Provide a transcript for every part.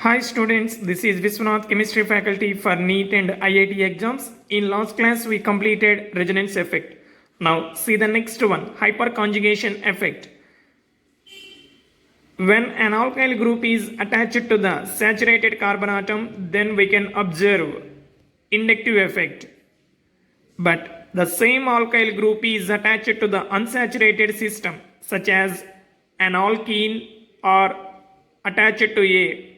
Hi students, this is Viswanath, chemistry faculty for NEET and IIT exams. In last class we completed resonance effect. Now see the next one, hyperconjugation effect. When an alkyl group is attached to the saturated carbon atom, then we can observe inductive effect. But the same alkyl group is attached to the unsaturated system, such as an alkene or attached to a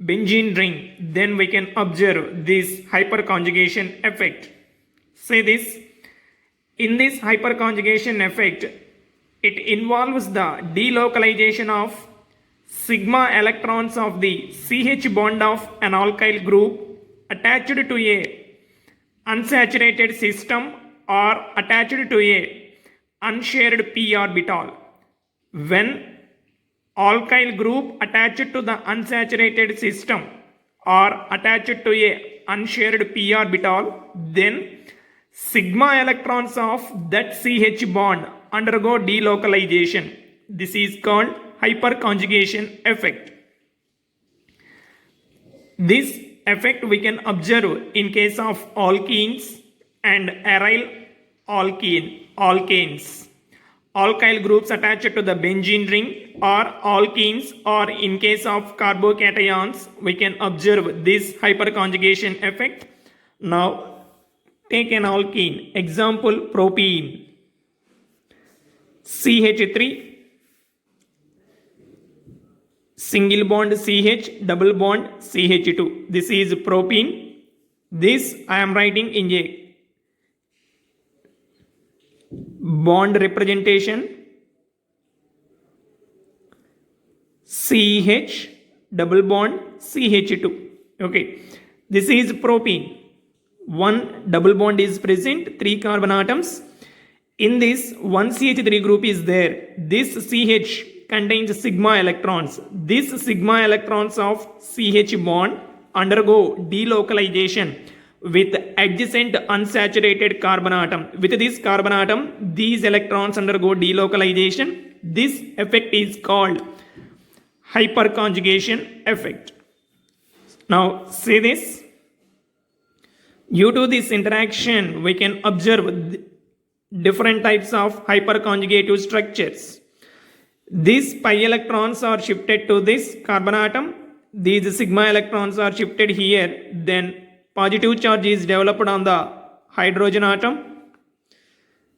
benzene ring, then we can observe this hyperconjugation effect. Say this. In this hyperconjugation effect, it involves the delocalization of sigma electrons of the CH bond of an alkyl group attached to a unsaturated system or attached to a unshared p orbital. When alkyl group attached to the unsaturated system or attached to a unshared p orbital, then sigma electrons of that CH bond undergo delocalization. This is called hyperconjugation effect. This effect we can observe in case of alkenes and aryl alkanes. Alkyl groups attached to the benzene ring or alkenes, or in case of carbocations we can observe this hyperconjugation effect. Now take an alkene, example propene, CH3, single bond CH, double bond CH2. This is propene. This I am writing in a bond representation, CH double bond CH2. Okay, this is propene. One double bond is present, 3 carbon atoms. In this, one CH3 group is there. This CH contains sigma electrons. These sigma electrons of CH bond undergo delocalization with adjacent unsaturated carbon atom. With this carbon atom, these electrons undergo delocalization. This effect is called hyperconjugation effect. Now say this. Due to this interaction, we can observe different types of hyperconjugative structures. These pi electrons are shifted to this carbon atom. These sigma electrons are shifted here. Then positive charge is developed on the hydrogen atom.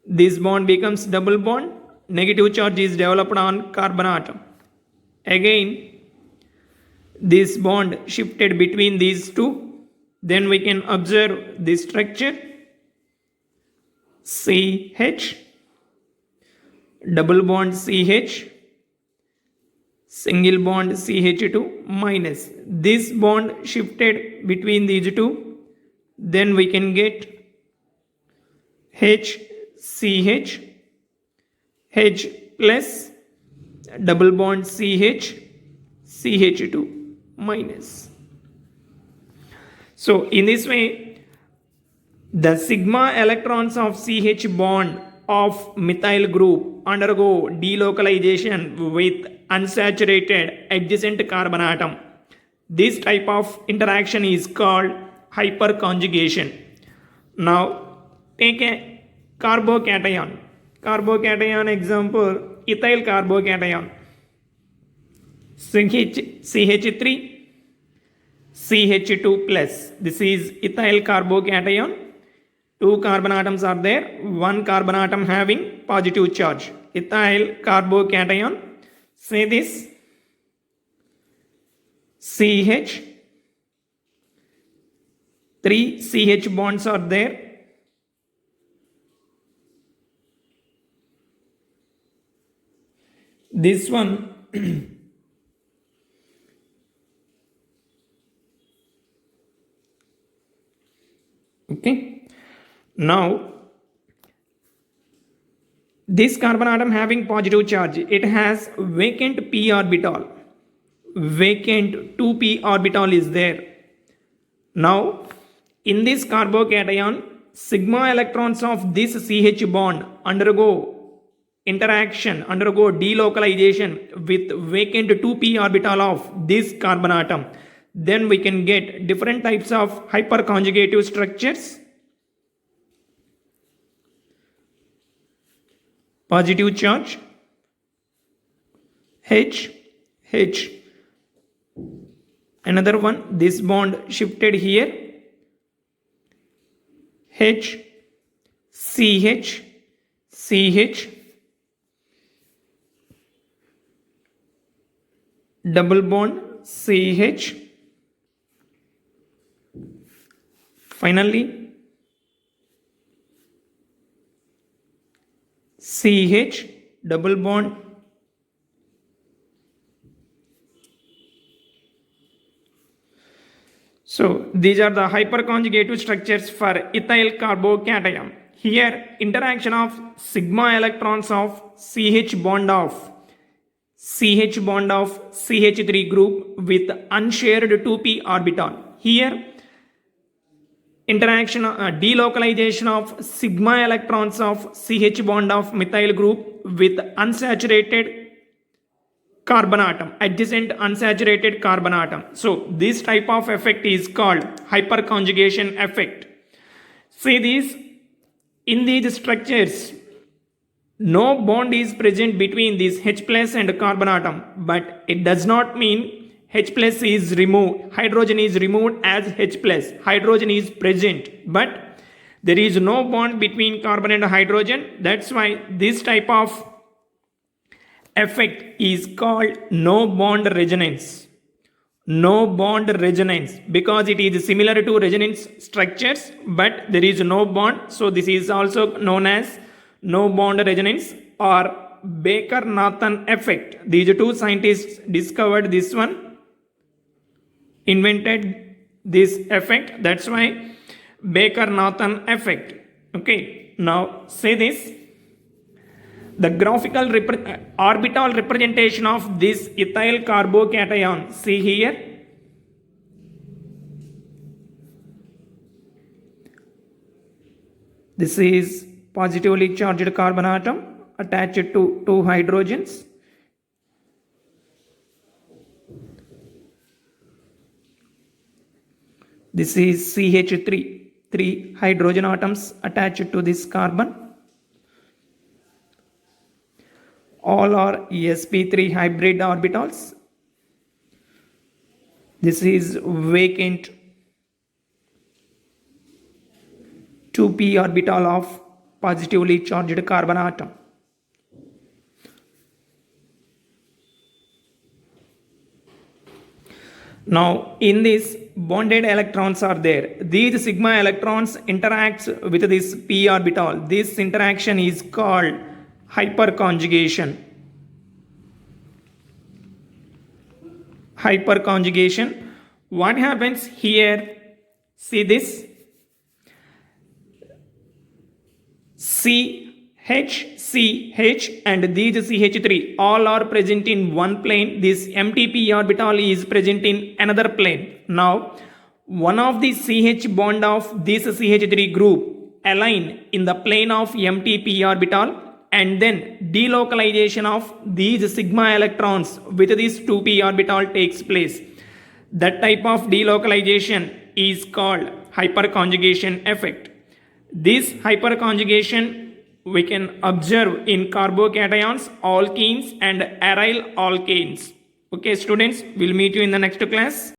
This bond becomes double bond. Negative charge is developed on carbon atom. Again, this bond shifted between these two. Then we can observe this structure, CH, double bond CH, single bond CH2 minus. This bond shifted between these two. Then we can get HCH, H plus, double bond CH, CH2 minus. So in this way, the sigma electrons of CH bond of methyl group undergo delocalization with unsaturated adjacent carbon atom. This type of interaction is called hyperconjugation. Now take a carbocation. Carbocation example, ethyl carbocation, CH3, CH2 plus. This is ethyl carbocation. 2 carbon atoms are there. 1 carbon atom having positive charge. Ethyl carbocation. Say this. CH. 3 CH bonds are there. This one okay. Now this carbon atom having positive charge, it has vacant p orbital. Vacant 2p orbital is there. Now in this carbocation, sigma electrons of this CH bond undergo interaction, undergo delocalization with vacant 2p orbital of this carbon atom. then we can get different types of hyperconjugative structures. Positive charge, H, H. Another one, this bond shifted here, H, CH, CH, double bond, CH. Finally, CH, double bond, so these are the hyperconjugative structures for ethyl carbocation. Here, interaction of sigma electrons of CH bond of CH3 group with unshared 2p orbital. Here, interaction delocalization of sigma electrons of CH bond of methyl group with unsaturated carbon atom, adjacent unsaturated carbon atom. So this type of effect is called hyperconjugation effect. See this, in these structures no bond is present between this H plus and carbon atom, but it does not mean H plus is removed, hydrogen is removed as H plus, hydrogen is present, but there is no bond between carbon and hydrogen. That's why this type of effect is called no bond resonance. No bond resonance, because it is similar to resonance structures, but there is no bond. So this is also known as no bond resonance or Baker-Nathan effect. These two scientists discovered this one, invented this effect. That's why Baker-Nathan effect. Okay, now say this. The graphical orbital representation of this ethyl carbocation, see here, this is positively charged carbon atom attached to two hydrogens. This is CH3, 3 hydrogen atoms attached to this carbon. All are sp3 hybrid orbitals. This is vacant 2p orbital of positively charged carbon atom. Now in this bonded electrons are there. These sigma electrons interacts with this p orbital. This interaction is called hyperconjugation. Hyperconjugation. What happens here? See this. CH and these CH3 all are present in one plane. This empty p orbital is present in another plane. Now, one of the CH bond of this CH3 group align in the plane of empty p orbital, and then delocalization of these sigma electrons with this 2p orbital takes place. That type of delocalization is called hyperconjugation effect. This hyperconjugation we can observe in carbocations, alkenes and aryl alkanes. Okay students, we'll meet you in the next class.